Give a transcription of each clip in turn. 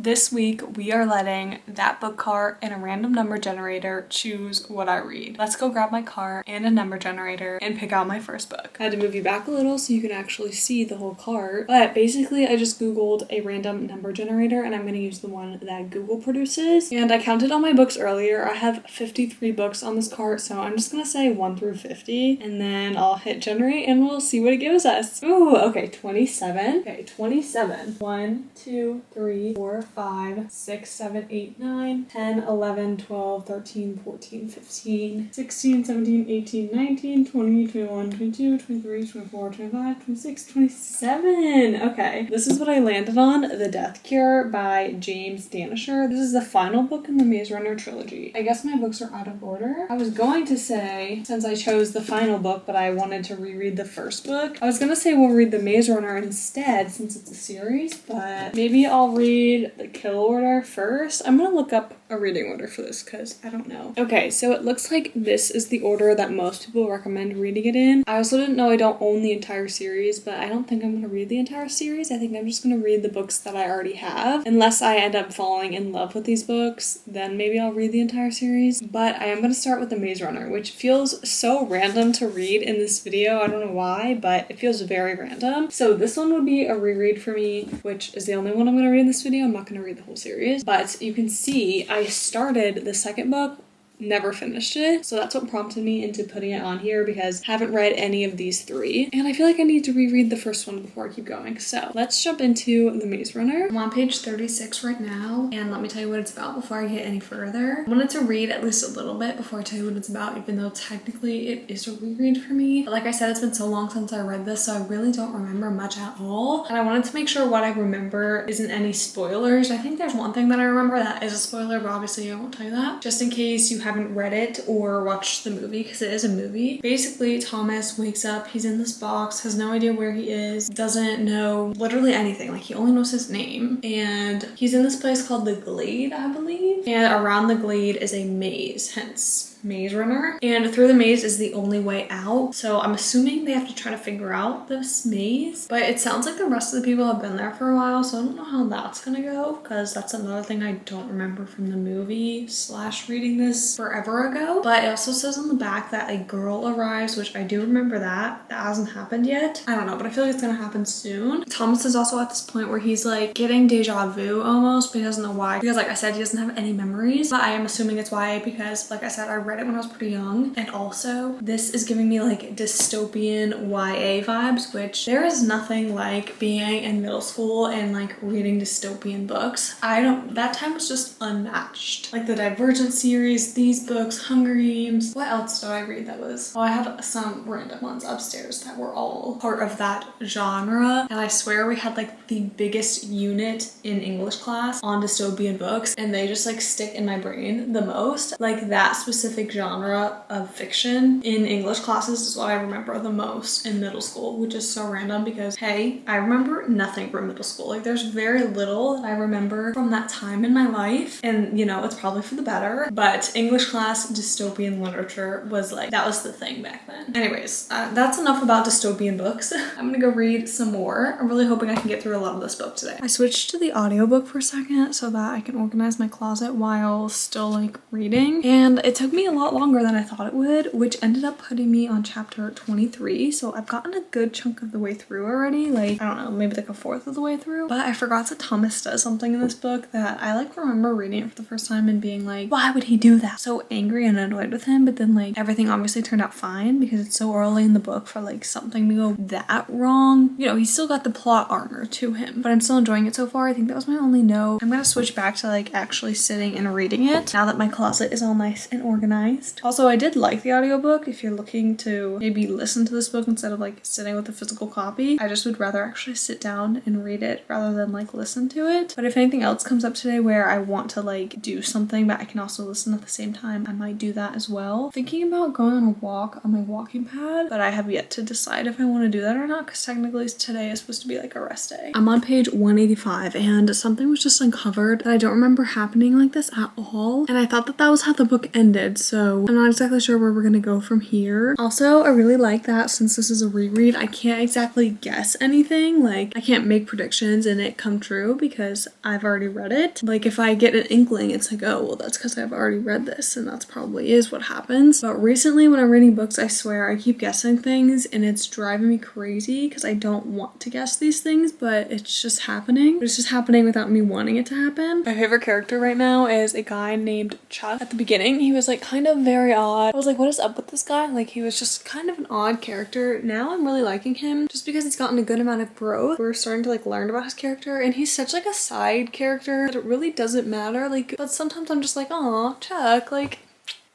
This week, we are letting that book cart and a random number generator choose what I read. Let's go grab my cart and a number generator and pick out my first book. I had to move you back a little so you can actually see the whole cart. But basically, I just Googled a random number generator and I'm going to use the one that Google produces. And I counted all my books earlier. I have 53 books on this cart, so I'm just going to say 1 through 50. And then I'll hit generate and we'll see what it gives us. Ooh, okay, 27. Okay, 27. 1, 2, 3, 4, 5, 6, 7, 8, 9, 10, 11, 12, 13, 14, 15, 16, 17, 18, 19, 20, 21, 22, 23, 24, 25, 26, 27. Okay, this is what I landed on. The Death Cure by James Dashner. This is the final book in the Maze Runner trilogy. I guess my books are out of order. I was going to say, since I chose the final book, but I wanted to reread the first book, I was going to say we'll read the Maze Runner instead since it's a series, but maybe I'll read the Kill Order first. I'm gonna look up a reading order for this because I don't know. Okay, so it looks like this is the order that most people recommend reading it in. I also didn't know I don't own the entire series, but I don't think I'm gonna read the entire series. I think I'm just gonna read the books that I already have. Unless I end up falling in love with these books, then maybe I'll read the entire series. But I am gonna start with The Maze Runner, which feels so random to read in this video. I don't know why, but it feels very random. So this one would be a reread for me, which is the only one I'm gonna read in this video. I'm not gonna read the whole series, but you can see I started the second book, never finished it, so that's what prompted me into putting it on here because I haven't read any of these three and I feel like I need to reread the first one before I keep going. So let's jump into The Maze Runner. I'm on page 36 right now and let me tell you what it's about before I get any further. I wanted to read at least a little bit before I tell you what it's about, even though technically it is a reread for me. But like I said, it's been so long since I read this, so I really don't remember much at all, and I wanted to make sure what I remember isn't any spoilers. I think there's one thing that I remember that is a spoiler, but obviously I won't tell you that, just in case you haven't read it or watched the movie, because it is a movie. Basically, Thomas wakes up, he's in this box, has no idea where he is, doesn't know literally anything, like he only knows his name, and he's in this place called the Glade, I believe, and around the Glade is a maze, hence Maze Runner, and through the maze is the only way out. So I'm assuming they have to try to figure out this maze, but it sounds like the rest of the people have been there for a while, so I don't know how that's gonna go, because that's another thing I don't remember from the movie / reading this forever ago. But it also says on the back that a girl arrives, which I do remember that hasn't happened yet. I don't know, but I feel like it's gonna happen soon. Thomas is also at this point where he's like getting deja vu almost, but he doesn't know why, because like I said, he doesn't have any memories, but I am assuming it's why, because like I said, I read it when I was pretty young, and also this is giving me like dystopian YA vibes, which there is nothing like being in middle school and like reading dystopian books. That time was just unmatched. Like the Divergent series, these books, Hunger Games. What else did I read that was? Oh, I have some random ones upstairs that were all part of that genre, and I swear we had like the biggest unit in English class on dystopian books, and they just like stick in my brain the most. Like that specific genre of fiction in English classes is what I remember the most in middle school, which is so random because, hey, I remember nothing from middle school. Like there's very little that I remember from that time in my life, and you know, it's probably for the better, but English class dystopian literature was like, that was the thing back then. Anyways, that's enough about dystopian books. I'm gonna go read some more. I'm really hoping I can get through a lot of this book today. I switched to the audiobook for a second so that I can organize my closet while still like reading, and it took me a lot longer than I thought it would, which ended up putting me on chapter 23. So I've gotten a good chunk of the way through already, like I don't know, maybe like a fourth of the way through. But I forgot that Thomas does something in this book that I like remember reading it for the first time and being like, why would he do that? So angry and annoyed with him, but then like everything obviously turned out fine because it's so early in the book for like something to go that wrong. You know, he's still got the plot armor to him, but I'm still enjoying it so far. I think that was my only note. I'm gonna switch back to like actually sitting and reading it now that my closet is all nice and organized. Also, I did like the audiobook. If you're looking to maybe listen to this book instead of like sitting with a physical copy, I just would rather actually sit down and read it rather than like listen to it. But if anything else comes up today where I want to like do something but I can also listen at the same time, I might do that as well. Thinking about going on a walk on my walking pad, but I have yet to decide if I want to do that or not, because technically today is supposed to be like a rest day. I'm on page 185 and something was just uncovered that I don't remember happening like this at all, and I thought that was how the book ended, so I'm not exactly sure where we're gonna go from here. Also, I really like that since this is a reread, I can't exactly guess anything. Like, I can't make predictions and it come true because I've already read it. Like, if I get an inkling, it's like, oh, well, that's because I've already read this, and that's probably is what happens. But recently when I'm reading books, I swear I keep guessing things and it's driving me crazy because I don't want to guess these things, but it's just happening. It's just happening without me wanting it to happen. My favorite character right now is a guy named Chuck. At the beginning, he was like kind of very odd. I was like, what is up with this guy? Like, he was just kind of an odd character. Now I'm really liking him just because he's gotten a good amount of growth. We're starting to like learn about his character, and he's such like a side character that it really doesn't matter. Like, but sometimes I'm just like, oh, Chuck, like,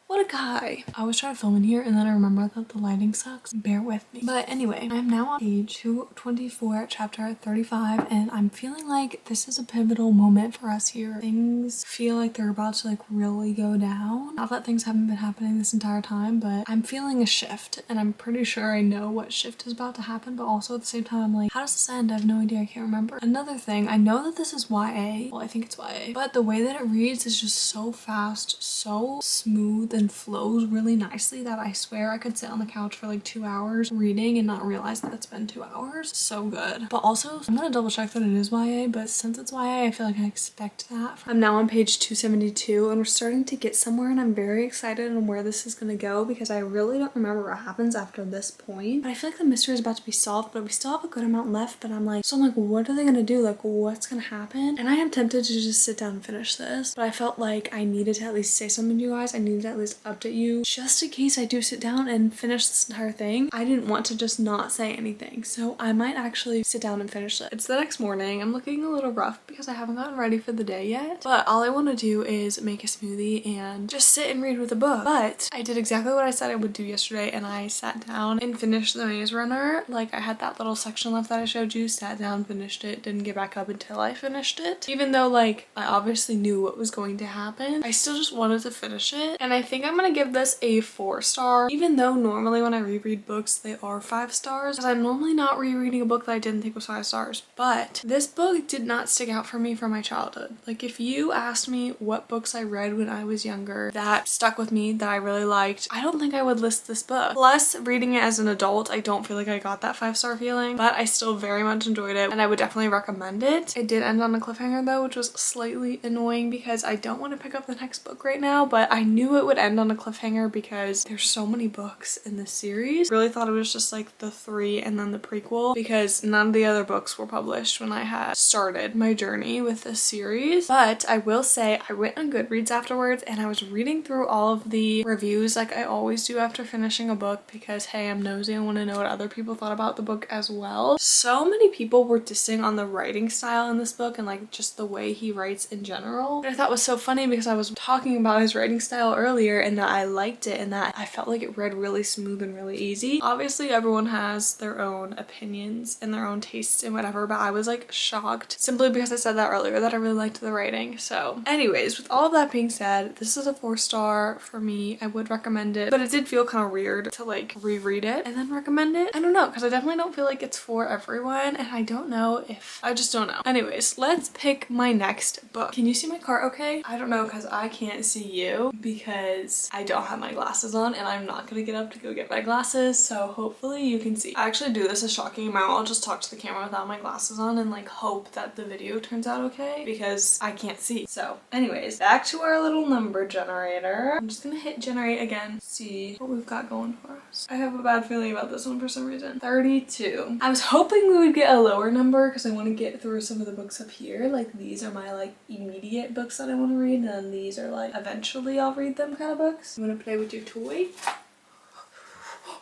what a guy. I was trying to film in here and then I remember that the lighting sucks. Bear with me. But anyway, I'm now on page 224, chapter 35, and I'm feeling like this is a pivotal moment for us here. Things feel like they're about to like really go down. Not that things haven't been happening this entire time, but I'm feeling a shift, and I'm pretty sure I know what shift is about to happen, but also at the same time I'm like, how does this end? I have no idea. I can't remember. Another thing, I know that this is YA. Well, I think it's YA, but the way that it reads is just so fast, so smooth, and flows really nicely that I swear I could sit on the couch for like 2 hours reading and not realize that it's been 2 hours. So good. But also, I'm gonna double check that it is YA, but since it's YA, I feel like I expect that. I'm now on page 272 and we're starting to get somewhere, and I'm very excited on where this is gonna go because I really don't remember what happens after this point. But I feel like the mystery is about to be solved, but we still have a good amount left. But I'm like, what are they gonna do? Like, what's gonna happen? And I am tempted to just sit down and finish this, but I felt like I needed to at least say something to you guys. I needed to at least update you just in case I do sit down and finish this entire thing. I didn't want to just not say anything, so I might actually sit down and finish it. It's the next morning. I'm looking a little rough because I haven't gotten ready for the day yet, but all I want to do is make a smoothie and just sit and read with a book. But I did exactly what I said I would do yesterday, and I sat down and finished The Maze Runner. Like, I had that little section left that I showed you, sat down, finished it, didn't get back up until I finished it. Even though like I obviously knew what was going to happen, I still just wanted to finish it, and I think I'm gonna give this a 4-star, even though normally when I reread books they are 5 stars, because I'm normally not rereading a book that I didn't think was 5 stars. But this book did not stick out for me from my childhood. Like, if you asked me what books I read when I was younger that stuck with me, that I really liked, I don't think I would list this book. Plus, reading it as an adult, I don't feel like I got that 5-star feeling, but I still very much enjoyed it and I would definitely recommend it. It did end on a cliffhanger though, which was slightly annoying because I don't want to pick up the next book right now, but I knew it would end on a cliffhanger because there's so many books in this series. Really thought it was just like the 3 and then the prequel, because none of the other books were published when I had started my journey with this series. But I will say I went on Goodreads afterwards and I was reading through all of the reviews like I always do after finishing a book, because hey, I'm nosy, I want to know what other people thought about the book as well. So many people were dissing on the writing style in this book and like just the way he writes in general. But I thought was so funny because I was talking about his writing style earlier and that I liked it and that I felt like it read really smooth and really easy. Obviously everyone has their own opinions and their own tastes and whatever, but I was like shocked simply because I said that earlier that I really liked the writing. So anyways, with all of that being said, this is a 4-star for me. I would recommend it, but it did feel kind of weird to like reread it and then recommend it. I don't know, because I definitely don't feel like it's for everyone, and I don't know if I just don't know. Anyways, let's pick my next book. Can you see my cart okay? I don't know, because I can't see you because I don't have my glasses on and I'm not gonna get up to go get my glasses, so hopefully you can see. I actually do this as shocking amount. I'll just talk to the camera without my glasses on and like hope that the video turns out okay because I can't see. So anyways, back to our little number generator. I'm just gonna hit generate again, see what we've got going for us. I have a bad feeling about this one for some reason. 32. I was hoping we would get a lower number because I want to get through some of the books up here. Like, these are my like immediate books that I want to read, and then these are like eventually I'll read them kind of books. You want to play with your toy?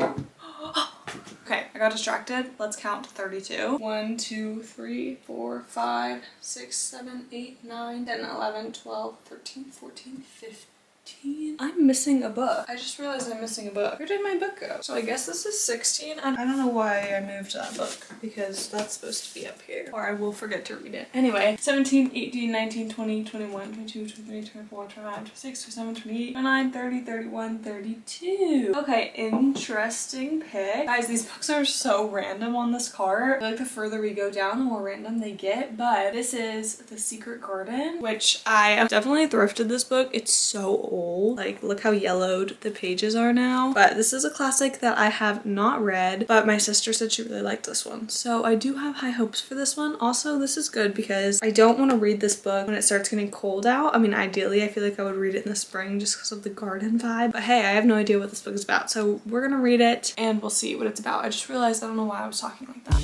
Okay, I got distracted. Let's count to 32. 1, 2, 3, 4, 5, 6, 7, 8, 9, 10, 11, 12, 13, 14, 15. I'm missing a book. I just realized I'm missing a book. Where did my book go? So I guess this is 16. I don't know why I moved that book because that's supposed to be up here, or I will forget to read it. Anyway, 17, 18, 19, 20, 21, 22, 23, 24, 25, 26, 27, 28, 29, 30, 31, 32. Okay, interesting pick. Guys, these books are so random on this cart. I feel like the further we go down, the more random they get, but this is The Secret Garden, which I have definitely thrifted this book. It's so old. old. Like, look how yellowed the pages are now. But this is a classic that I have not read, but my sister said she really liked this one. So I do have high hopes for this one. Also, this is good because I don't want to read this book when it starts getting cold out. I mean, ideally, I feel like I would read it in the spring just because of the garden vibe. But hey, I have no idea what this book is about. So we're gonna read it and we'll see what it's about. I just realized I don't know why I was talking like that.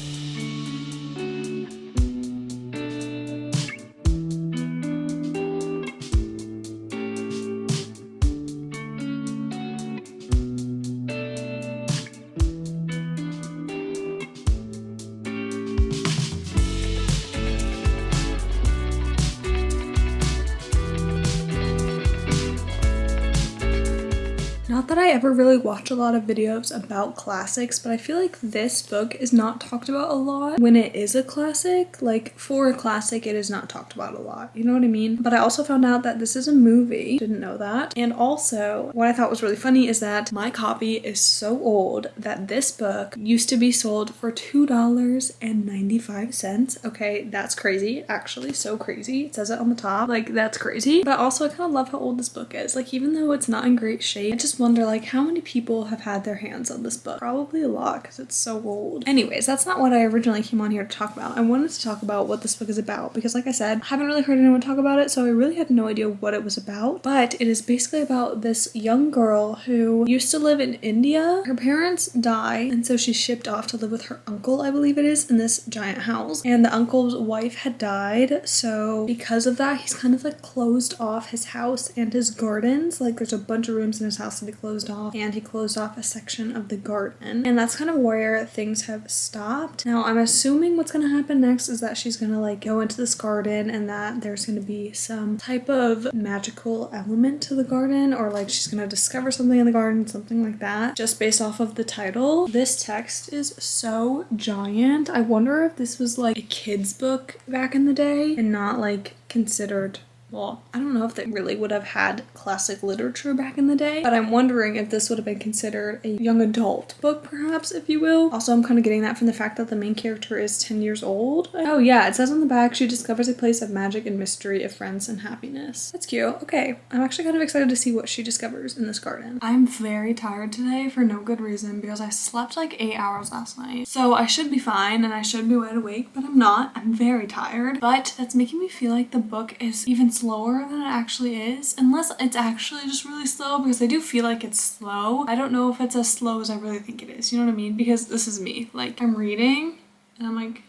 Not that I ever really watch a lot of videos about classics, but I feel like this book is not talked about a lot when it is a classic. Like, for a classic, it is not talked about a lot. You know what I mean? But I also found out that this is a movie. Didn't know that. And also, what I thought was really funny is that my copy is so old that this book used to be sold for $2.95. Okay, that's crazy. Actually, so crazy. It says it on the top. Like, that's crazy. But also, I kind of love how old this book is. Like, even though it's not in great shape, I just wonder like how many people have had their hands on this book. Probably a lot because it's so old. Anyways, that's not what I originally came on here to talk about. I wanted to talk about what this book is about because, like I said, I haven't really heard anyone talk about it, so I really had no idea what it was about. But it is basically about this young girl who used to live in India. Her parents die, and so she's shipped off to live with her uncle, I believe it is, in this giant house. And the uncle's wife had died, so because of that, he's kind of like closed off his house and his gardens. Like, there's a bunch of rooms in his house that he closed off, and he closed off a section of the garden, and that's kind of where things have stopped. Now I'm assuming what's gonna happen next is that she's gonna like go into this garden and that there's gonna be some type of magical element to the garden, or like she's gonna discover something in the garden, something like that, just based off of the title. This text is so giant. I wonder if this was like a kid's book back in the day and not like considered, well, I don't know if they really would have had classic literature back in the day, but I'm wondering if this would have been considered a young adult book, perhaps, if you will. Also, I'm kind of getting that from the fact that the main character is 10 years old. Oh yeah, it says on the back, she discovers a place of magic and mystery, of friends and happiness. That's cute. Okay, I'm actually kind of excited to see what she discovers in this garden. I'm very tired today for no good reason because I slept like 8 hours last night. So I should be fine and I should be wide awake, but I'm not. I'm very tired, but that's making me feel like the book is even slower than it actually is, unless it's actually just really slow, because I do feel like it's slow. I don't know if it's as slow as I really think it is, you know what I mean? Because this is me, like I'm reading and I'm like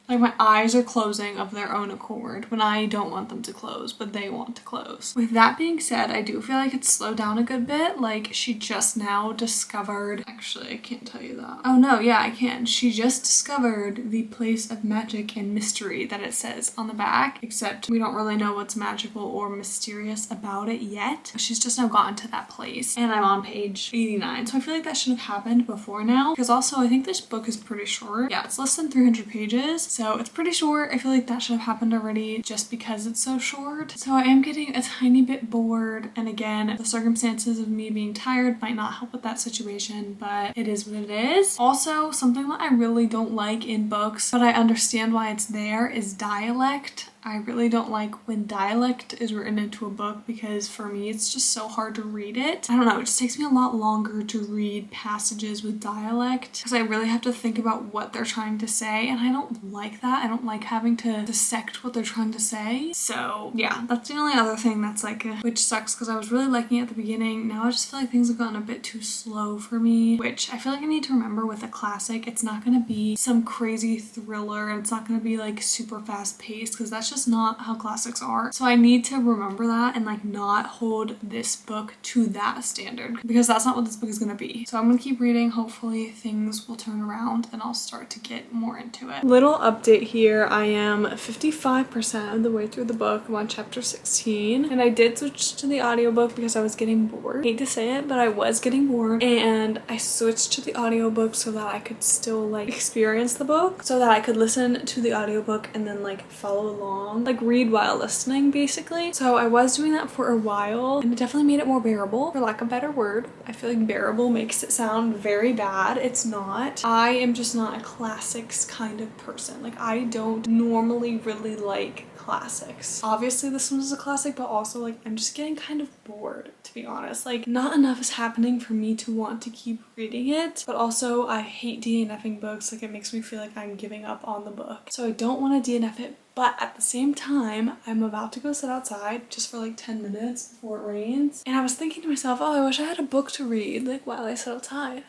my eyes are closing of their own accord when I don't want them to close, but they want to close. With that being said, I do feel like it's slowed down a good bit. Like, she just now discovered, actually I can't tell you that. Oh no, yeah, I can. She just discovered the place of magic and mystery that it says on the back, except we don't really know what's magical or mysterious about it yet. She's just now gotten to that place, and I'm on page 89, so I feel like that should have happened before now, because also I think this book is pretty short. Yeah, it's less than 300 pages, so it's pretty short. I feel like that should have happened already just because it's so short. So I am getting a tiny bit bored, and again, the circumstances of me being tired might not help with that situation, but it is what it is. Also, something that I really don't like in books, but I understand why it's there, is dialect. I really don't like when dialect is written into a book because for me it's just so hard to read it. I don't know, it just takes me a lot longer to read passages with dialect because I really have to think about what they're trying to say, and I don't like that. I don't like having to dissect what they're trying to say. So yeah, that's the only other thing that's like which sucks because I was really liking it at the beginning. Now I just feel like things have gotten a bit too slow for me, which I feel like I need to remember with a classic. It's not going to be some crazy thriller, and it's not going to be like super fast paced because that's just not how classics are. So I need to remember that and like not hold this book to that standard because that's not what this book is going to be. So I'm going to keep reading. Hopefully things will turn around and I'll start to get more into it. Little update here. I am 55% of the way through the book. I'm on chapter 16 and I did switch to the audiobook because I was getting bored. I hate to say it, but I was getting bored, and I switched to the audiobook so that I could still like experience the book, so that I could listen to the audiobook and then like follow along long, like read while listening basically. So I was doing that for a while and it definitely made it more bearable, for lack of a better word. I feel like bearable makes it sound very bad. It's not. I am just not a classics kind of person. Like I don't normally really like classics. Obviously this one is a classic, but also like I'm just getting kind of bored, to be honest. Like not enough is happening for me to want to keep reading it, but also I hate DNFing books. Like it makes me feel like I'm giving up on the book. So I don't want to DNF it, but at the same time, I'm about to go sit outside just for like 10 minutes before it rains. And I was thinking to myself, oh, I wish I had a book to read like while I sit outside.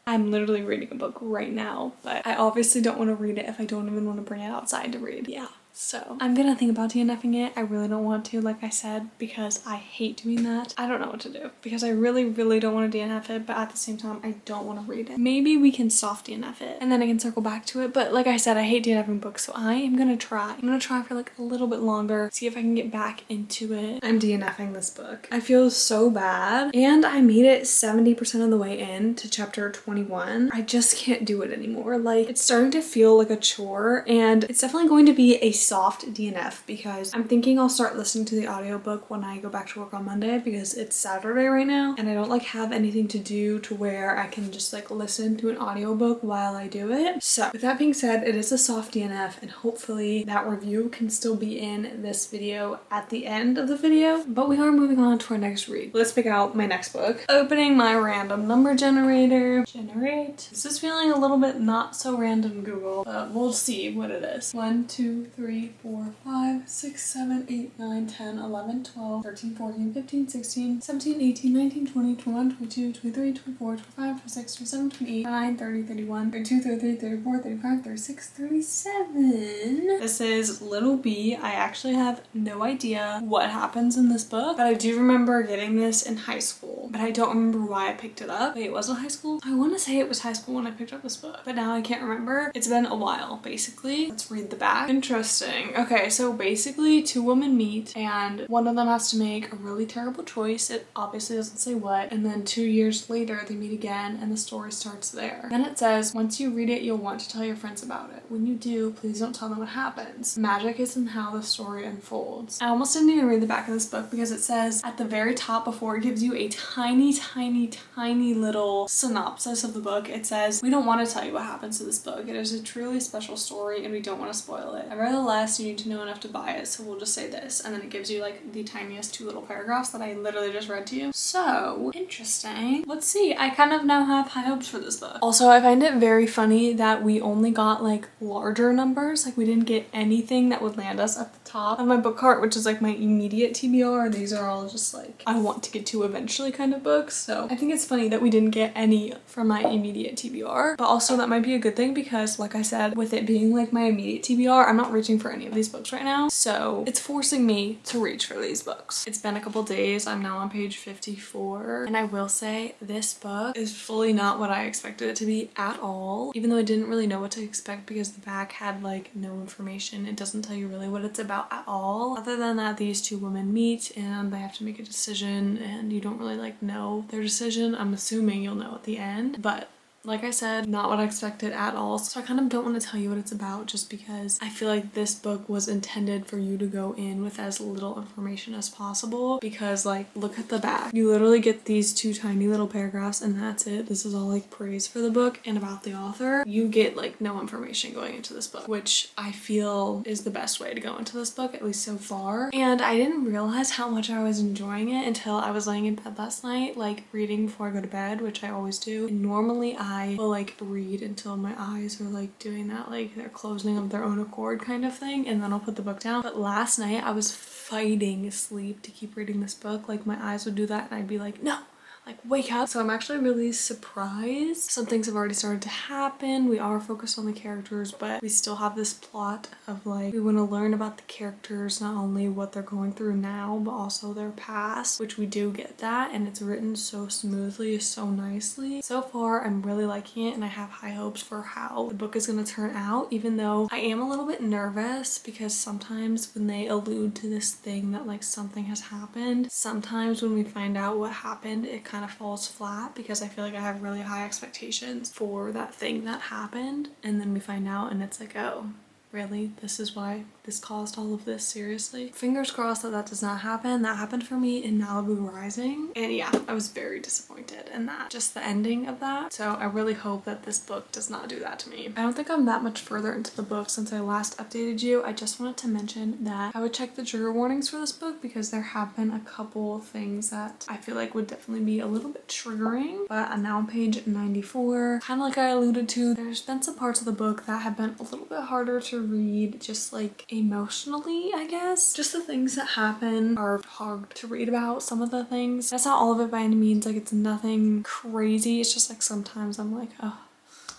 I'm literally reading a book right now, but I obviously don't want to read it if I don't even want to bring it outside to read. Yeah. So I'm gonna think about DNFing it. I really don't want to, like I said, because I hate doing that. I don't know what to do because I really don't want to DNF it, but at the same time, I don't want to read it. Maybe we can soft DNF it and then I can circle back to it. But like I said, I hate DNFing books, so I am gonna try. I'm gonna try for like a little bit longer, see if I can get back into it. I'm DNFing this book. I feel so bad. And I made it 70% of the way in to chapter 21. I just can't do it anymore. Like it's starting to feel like a chore, and it's definitely going to be a soft DNF because I'm thinking I'll start listening to the audiobook when I go back to work on Monday because it's Saturday right now and I don't like have anything to do to where I can just like listen to an audiobook while I do it. So with that being said, it is a soft DNF and hopefully that review can still be in this video at the end of the video, but we are moving on to our next read. Let's pick out my next book. Opening my random number generator. Generate. This is feeling a little bit not so random, Google, but we'll see what it is. 1, 2, 3, 4, 5, 6, 7, 8, 9, 10, 11, 12, 13, 14, 15, 16, 17, 18, 19, 20, 21, 22, 23, 24, 25, 26, 27, 28, 29, 30, 31, 32, 33, 34, 35, 36, 37. This is Little B. I actually have no idea what happens in this book, but I do remember getting this in high school, but I don't remember why I picked it up. Wait, was it high school? I want to say it was high school when I picked up this book, but now I can't remember. It's been a while, basically. Let's read the back. Interesting. Okay, so basically two women meet and one of them has to make a really terrible choice. It obviously doesn't say what. And then 2 years later they meet again and the story starts there. Then it says, once you read it, you'll want to tell your friends about it. When you do, please don't tell them what happens. Magic is in how the story unfolds. I almost didn't even read the back of this book because it says at the very top before it gives you a tiny little synopsis of the book, it says, we don't want to tell you what happens to this book. It is a truly special story and we don't want to spoil it. Nevertheless, you need to know enough to buy it, so we'll just say this. And then it gives you like the tiniest 2 little paragraphs that I literally just read to you. So interesting. Let's see. I kind of now have high hopes for this book. Also, I find it very funny that we only got like larger numbers. Like we didn't get anything that would land us at the top of my book cart, which is like my immediate TBR. These are all just like I want to get to eventually kind of books. So I think it's funny that we didn't get any from my immediate TBR, but also that might be a good thing because like I said, with it being like my immediate TBR, I'm not reaching for any of these books right now. So it's forcing me to reach for these books. It's been a couple days. I'm now on page 54 and I will say this book is fully not what I expected it to be at all. Even though I didn't really know what to expect because the back had like no information. It doesn't tell you really what it's about at all. Other than that, these two women meet and they have to make a decision and you don't really like know their decision. I'm assuming you'll know at the end, but like I said, not what I expected at all. So I kind of don't want to tell you what it's about just because I feel like this book was intended for you to go in with as little information as possible because like look at the back. You literally get these 2 tiny little paragraphs and that's it. This is all like praise for the book and about the author. You get like no information going into this book, which I feel is the best way to go into this book, at least so far. And I didn't realize how much I was enjoying it until I was laying in bed last night, like reading before I go to bed, which I always do. And normally I will like read until my eyes are like doing that, like they're closing of their own accord kind of thing, and then I'll put the book down. But last night I was fighting sleep to keep reading this book. Like my eyes would do that and I'd be like, no, like wake up. So I'm actually really surprised. Some things have already started to happen. We are focused on the characters, but we still have this plot of like we want to learn about the characters, not only what they're going through now but also their past, which we do get that, and it's written so smoothly, so nicely. So far I'm really liking it and I have high hopes for how the book is going to turn out, even though I am a little bit nervous because sometimes when they allude to this thing that like something has happened, sometimes when we find out what happened it kind of falls flat because I feel like I have really high expectations for that thing that happened and then we find out and it's like, oh, really? This is why this caused all of this? Seriously? Fingers crossed that that does not happen. That happened for me in Malibu Rising. And yeah, I was very disappointed in that. Just the ending of that. So I really hope that this book does not do that to me. I don't think I'm that much further into the book since I last updated you. I just wanted to mention that I would check the trigger warnings for this book because there have been a couple things that I feel like would definitely be a little bit triggering. But I'm now on page 94. Kind of like I alluded to, there's been some parts of the book that have been a little bit harder to read, just like emotionally, I guess. Just the things that happen are hard to read about. Some of the things, that's not all of it by any means, like it's nothing crazy. It's just like sometimes I'm like, oh.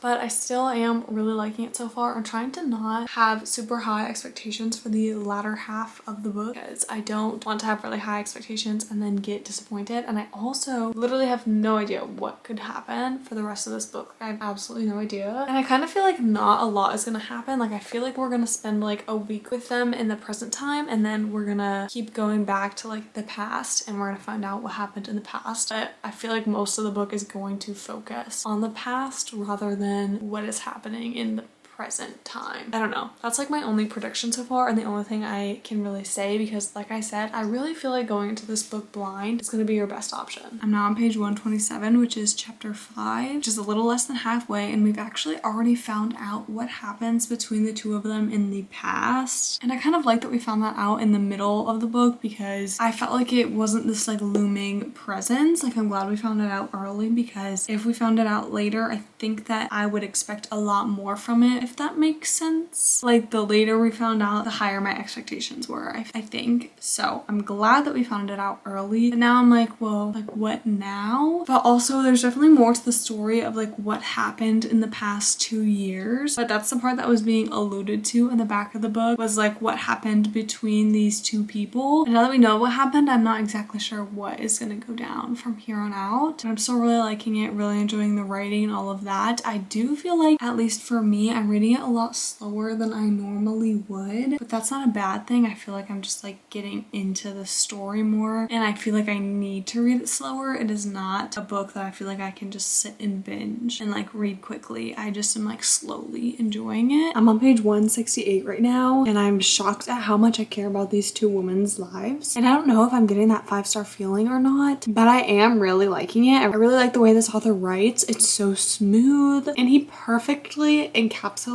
But I still am really liking it so far. I'm trying to not have super high expectations for the latter half of the book because I don't want to have really high expectations and then get disappointed. And I also literally have no idea what could happen for the rest of this book. I have absolutely no idea. And I kind of feel like not a lot is gonna happen. Like I feel like we're gonna spend like a week with them in the present time and then we're gonna keep going back to like the past and we're gonna find out what happened in the past. But I feel like most of the book is going to focus on the past rather than what is happening in the present time. I don't know. That's like my only prediction so far and the only thing I can really say because like I said, I really feel like going into this book blind is going to be your best option. I'm now on page 127, which is chapter 5, which is a little less than halfway, and we've actually already found out what happens between the two of them in the past. And I kind of like that we found that out in the middle of the book because I felt like it wasn't this like looming presence. Like I'm glad we found it out early because if we found it out later, I think that I would expect a lot more from it, if that makes sense. Like the later we found out, the higher my expectations were, I think. So I'm glad that we found it out early. And now I'm like, well, like what now? But also there's definitely more to the story of like what happened in the past 2 years. But that's the part that was being alluded to in the back of the book, was like what happened between these two people. And now that we know what happened, I'm not exactly sure what is gonna go down from here on out. But I'm still really liking it, really enjoying the writing and all of that. I do feel like, at least for me, I'm reading it a lot slower than I normally would, but that's not a bad thing. I feel like I'm just like getting into the story more and I feel like I need to read it slower. It is not a book that I feel like I can just sit and binge and like read quickly. I just am like slowly enjoying it. I'm on page 168 right now and I'm shocked at how much I care about these two women's lives. And I don't know if I'm getting that 5-star feeling or not, but I am really liking it. I really like the way this author writes. It's so smooth and he perfectly encapsulates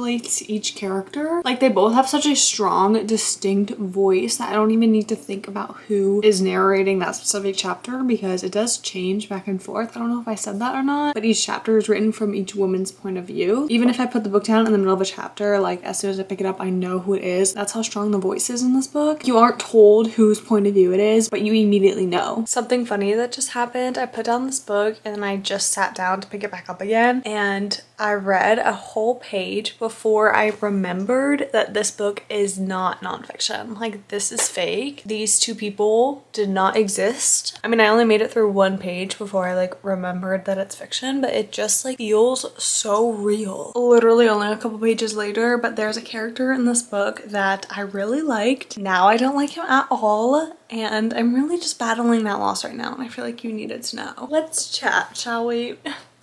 each character. Like they both have such a strong, distinct voice that I don't even need to think about who is narrating that specific chapter because it does change back and forth. I don't know if I said that or not, but each chapter is written from each woman's point of view. Even if I put the book down in the middle of a chapter, like as soon as I pick it up, I know who it is. That's how strong the voice is in this book. You aren't told whose point of view it is, but you immediately know. Something funny that just happened, I put down this book and then I just sat down to pick it back up again and I read a whole page before I remembered that this book is not nonfiction. Like this is fake. These two people did not exist. I mean, I only made it through one page before I like remembered that it's fiction, but it just like feels so real. Literally only a couple pages later, but there's a character in this book that I really liked. Now I don't like him at all. And I'm really just battling that loss right now. And I feel like you needed to know. Let's chat, shall we?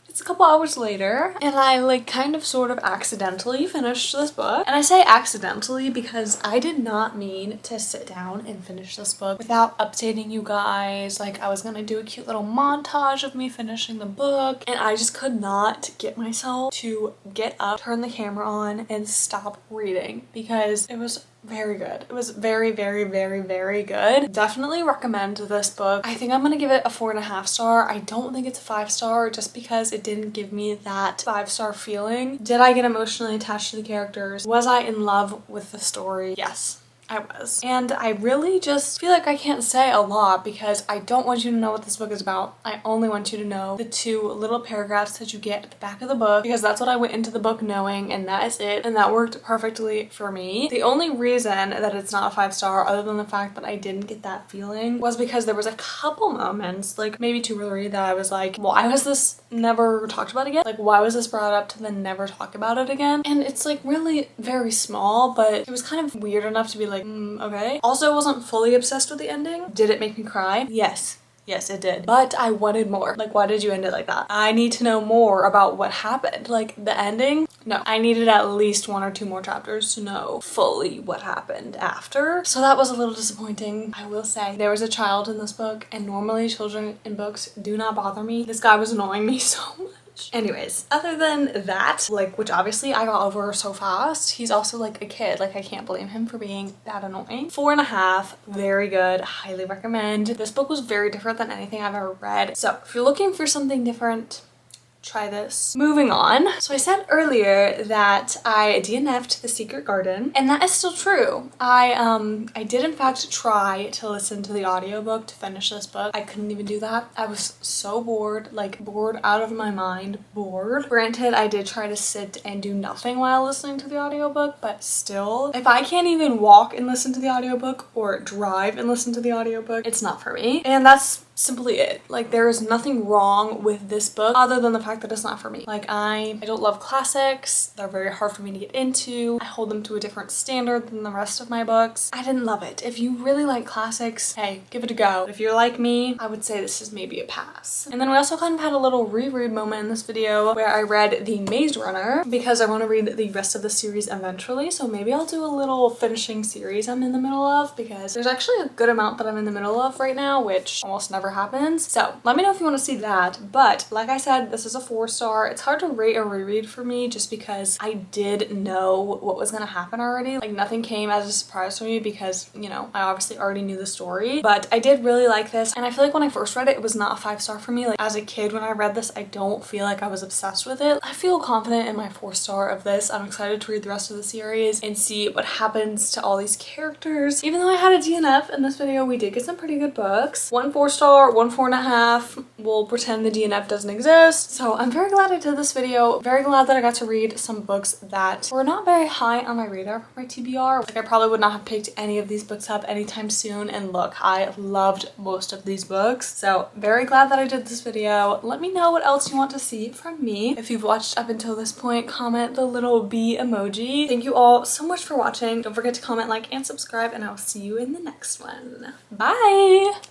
It's a couple hours later and I like kind of sort of accidentally finished this book. And I say accidentally because I did not mean to sit down and finish this book without updating you guys. Like I was gonna do a cute little montage of me finishing the book and I just could not get myself to get up, turn the camera on and stop reading because it was very good. It was very, very, very, very good. Definitely recommend this book. I think I'm gonna give it a 4.5 star. I don't think it's a 5-star just because it didn't give me that 5-star feeling. Did I get emotionally attached to the characters? Was I in love with the story? Yes. I was. And I really just feel like I can't say a lot because I don't want you to know what this book is about. I only want you to know the 2 little paragraphs that you get at the back of the book because that's what I went into the book knowing and that is it. And that worked perfectly for me. The only reason that it's not a 5-star other than the fact that I didn't get that feeling was because there was a couple moments, like maybe 2 or 3, that I was like, why was this never talked about again? Like why was this brought up to then never talk about it again? And it's like really very small, but it was kind of weird enough to be like, okay. Also, I wasn't fully obsessed with the ending. Did it make me cry? Yes. Yes, it did. But I wanted more. Like, why did you end it like that? I need to know more about what happened. Like, the ending No, I needed at least 1 or 2 more chapters to know fully what happened after. So that was a little disappointing, I will say. There was a child in this book, and normally children in books do not bother me. This guy was annoying me so much. Anyways, other than that, like, which obviously I got over so fast, he's also like a kid. Like, I can't blame him for being that annoying. 4.5, very good, highly recommend. This book was very different than anything I've ever read. So if you're looking for something different, try this. Moving on. So I said earlier that I DNF'd The Secret Garden, and that is still true. I did in fact try to listen to the audiobook to finish this book. I couldn't even do that. I was so bored, like bored out of my mind, bored. Granted, I did try to sit and do nothing while listening to the audiobook, but still, if I can't even walk and listen to the audiobook or drive and listen to the audiobook, it's not for me. And that's simply it. Like, there is nothing wrong with this book other than the fact that it's not for me. Like, I don't love classics. They're very hard for me to get into. I hold them to a different standard than the rest of my books. I didn't love it. If you really like classics, hey, give it a go. If you're like me, I would say this is maybe a pass. And then we also kind of had a little reread moment in this video where I read The Maze Runner because I want to read the rest of the series eventually. So maybe I'll do a little finishing series I'm in the middle of, because there's actually a good amount that I'm in the middle of right now, which almost never happens. So let me know if you want to see that. But like I said, this is a 4-star. It's hard to rate a reread for me just because I did know what was gonna happen already. Like, nothing came as a surprise for me because, you know, I obviously already knew the story. But I did really like this, and I feel like when I first read it, it was not a 5-star for me. Like, as a kid when I read this, I don't feel like I was obsessed with it. I feel confident in my 4-star of this. I'm excited to read the rest of the series and see what happens to all these characters. Even though I had a DNF in this video, we did get some pretty good books. 1 4-star, 1 4.5. We'll pretend the DNF doesn't exist. So I'm very glad I did this video. Very glad that I got to read some books that were not very high on my radar for my TBR. Like, I probably would not have picked any of these books up anytime soon, and look, I loved most of these books. So very glad that I did this video. Let me know what else you want to see from me. If you've watched up until this point, comment the little bee emoji. Thank you all so much for watching. Don't forget to comment, like, and subscribe, and I'll see you in the next one. Bye!